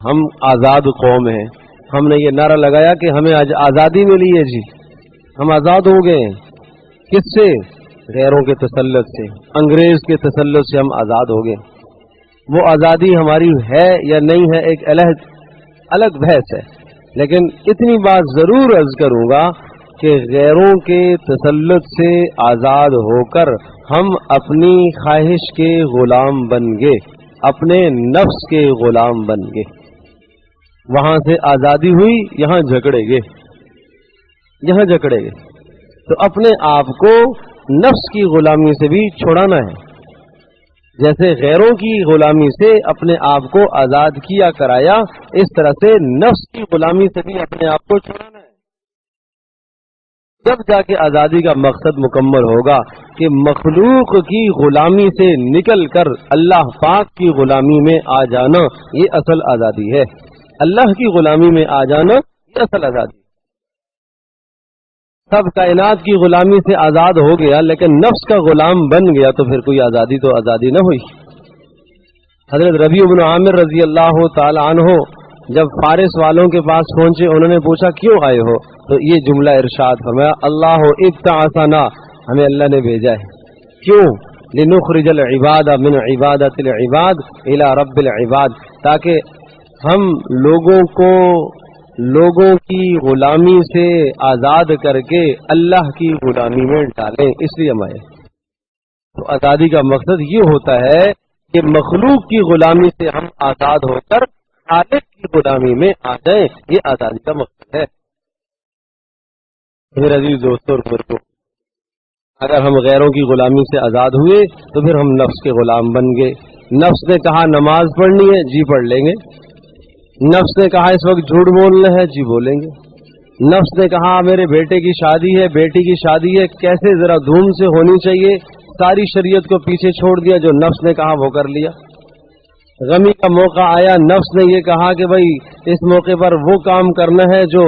ہم آزاد قوم ہیں. ہم نے یہ نعرہ لگایا کہ ہمیں آج آزادی ملی ہے جی، ہم آزاد ہو گئے. کس سے؟ غیروں کے تسلط سے، انگریز کے تسلط سے ہم آزاد ہو گئے. وہ آزادی ہماری ہے یا نہیں ہے ایک الگ بحث ہے، لیکن اتنی بات ضرور عرض کروں گا کہ غیروں کے تسلط سے آزاد ہو کر ہم اپنی خواہش کے غلام بن گئے، اپنے نفس کے غلام بن گئے. وہاں سے آزادی ہوئی، یہاں جھگڑے گئے. تو اپنے آپ کو نفس کی غلامی سے بھی چھڑانا ہے. جیسے غیروں کی غلامی سے اپنے آپ کو آزاد کیا کرایا، اس طرح سے نفس کی غلامی سے بھی اپنے آپ کو چھڑانا ہے. جب جا کے آزادی کا مقصد مکمل ہوگا کہ مخلوق کی غلامی سے نکل کر اللہ پاک کی غلامی میں آ جانا، یہ اصل آزادی ہے. اللہ کی غلامی میں آ جانا یہ اصل آزادی. سب کائنات کی غلامی سے آزاد ہو گیا لیکن نفس کا غلام بن گیا تو پھر کوئی آزادی تو آزادی نہ ہوئی. حضرت ربیع بن عامر رضی اللہ تعالی عنہ جب فارس والوں کے پاس پہنچے، انہوں نے پوچھا کیوں آئے ہو؟ تو یہ جملہ ارشاد فرمایا، اللہ ابتعثنا، ہمیں اللہ نے بھیجا ہے. کیوں؟ لنخرج العباد من عبادت العباد الى رب العباد، تاکہ ہم لوگوں کی غلامی سے آزاد کر کے اللہ کی غلامی میں ڈالیں. اس لیے ہم آئے. تو آزادی کا مقصد یہ ہوتا ہے کہ مخلوق کی غلامی سے ہم آزاد ہو کر خالق کی غلامی میں آ جائیں. یہ آزادی کا مقصد ہے. میرے عزیز دوستوں اور بزرگوں، اگر ہم غیروں کی غلامی سے آزاد ہوئے تو پھر ہم نفس کے غلام بن گئے. نفس نے کہا نماز پڑھنی ہے، جی پڑھ لیں گے. نفس نے کہا اس وقت جھوٹ بولنا ہے، جی بولیں گے. نفس نے کہا میرے بیٹے کی شادی ہے، بیٹی کی شادی ہے، کیسے ذرا دھوم سے ہونی چاہیے، ساری شریعت کو پیچھے چھوڑ دیا، جو نفس نے کہا وہ کر لیا. غمی کا موقع آیا، نفس نے یہ کہا کہ بھائی اس موقع پر وہ کام کرنا ہے جو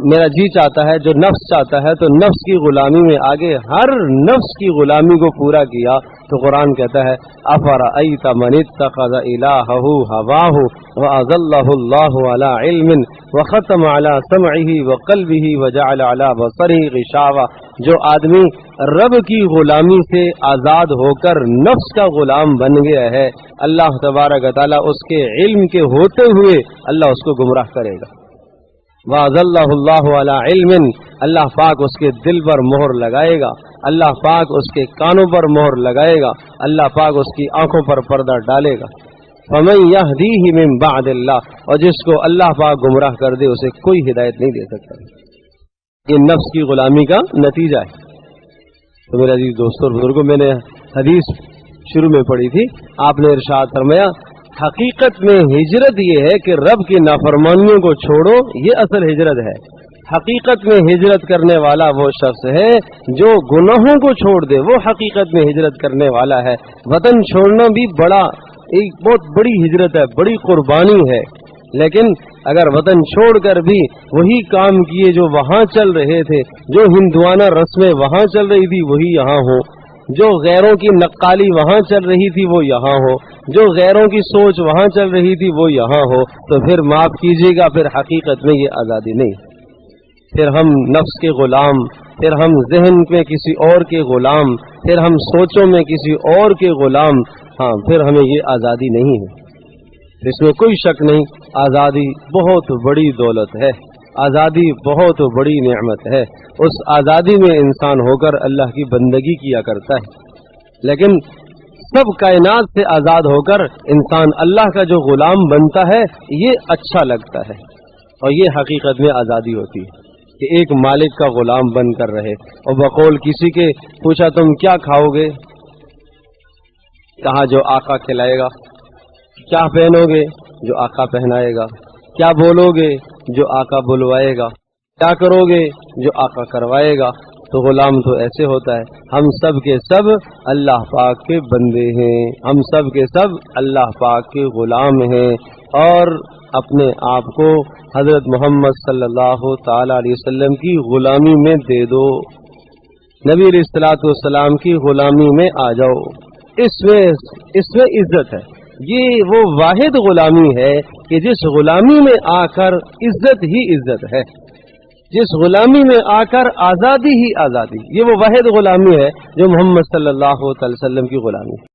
میرا جی چاہتا ہے، جو نفس چاہتا ہے، تو نفس کی غلامی میں آگے ہر نفس کی غلامی کو پورا کیا. تو قرآن کہتا ہے افرأیت من اتخذ الہہ ہواہ واضلہ اللہ علی علم وختم علی سمعہ وقلبہ وجعل علی بصرہ غشاوہ. جو آدمی رب کی غلامی سے آزاد ہو کر نفس کا غلام بن گیا ہے، اللہ تبارک و تعالی اس کے علم کے ہوتے ہوئے اللہ اس کو گمراہ کرے گا. وَأَذَلَّهُ اللَّهُ عَلَى عِلْمٍ، اللہ پاک اس کے دل پر مہر لگائے گا، اللہ پاک اس کے کانوں پر مہر لگائے گا، اللہ پاک اس کی آنکھوں پر پردہ ڈالے گا. فَمَن يَهْدِيهِ مِن بَعْدِ اللَّهِ، اور جس کو اللہ پاک گمراہ کر دے اسے کوئی ہدایت نہیں دے سکتا. یہ نفس کی غلامی کا نتیجہ ہے. تو میرے عزیز دوستوں اور بزرگوں، میں نے حدیث شروع میں پڑھی تھی، آپ نے ارشاد فرمایا حقیقت میں ہجرت یہ ہے کہ رب کی نافرمانیوں کو چھوڑو، یہ اصل ہجرت ہے. حقیقت میں ہجرت کرنے والا وہ شخص ہے جو گناہوں کو چھوڑ دے، وہ حقیقت میں ہجرت کرنے والا ہے. وطن چھوڑنا بھی ایک بہت بڑی ہجرت ہے، بڑی قربانی ہے. لیکن اگر وطن چھوڑ کر بھی وہی کام کیے جو وہاں چل رہے تھے، جو ہندوانہ رسمیں وہاں چل رہی تھی وہی یہاں ہو، جو غیروں کی نقالی وہاں چل رہی تھی وہ یہاں ہو، جو غیروں کی سوچ وہاں چل رہی تھی وہ یہاں ہو، تو پھر معاف کیجیے گا، پھر حقیقت میں یہ آزادی نہیں. پھر ہم نفس کے غلام، پھر ہم ذہن میں کسی اور کے غلام، پھر ہم سوچوں میں کسی اور کے غلام. ہاں، پھر ہمیں یہ آزادی نہیں ہے. اس میں کوئی شک نہیں، آزادی بہت بڑی دولت ہے، آزادی بہت بڑی نعمت ہے. اس آزادی میں انسان ہو کر اللہ کی بندگی کیا کرتا ہے. لیکن سب کائنات سے آزاد ہو کر انسان اللہ کا جو غلام بنتا ہے یہ اچھا لگتا ہے، اور یہ حقیقت میں آزادی ہوتی ہے کہ ایک مالک کا غلام بن کر رہے. اور بقول کسی کے پوچھا تم کیا کھاؤ گے، کہا جو آقا کھلائے گا. کیا پہنو گے، جو آقا پہنائے گا. کیا بولو گے، جو آقا بلوائے گا. کیا کرو گے، جو آقا کروائے گا. تو غلام تو ایسے ہوتا ہے. ہم سب کے سب اللہ پاک کے بندے ہیں، ہم سب کے سب اللہ پاک کے غلام ہیں، اور اپنے آپ کو حضرت محمد صلی اللہ تعالی علیہ وسلم کی غلامی میں دے دو، نبی علیہ الصلوۃ والسلام کی غلامی میں آ جاؤ. اس میں عزت ہے. یہ وہ واحد غلامی ہے کہ جس غلامی میں آ کر عزت ہی عزت ہے، جس غلامی میں آ کر آزادی ہی آزادی، یہ وہ واحد غلامی ہے جو محمد صلی اللہ علیہ وسلم کی غلامی ہے۔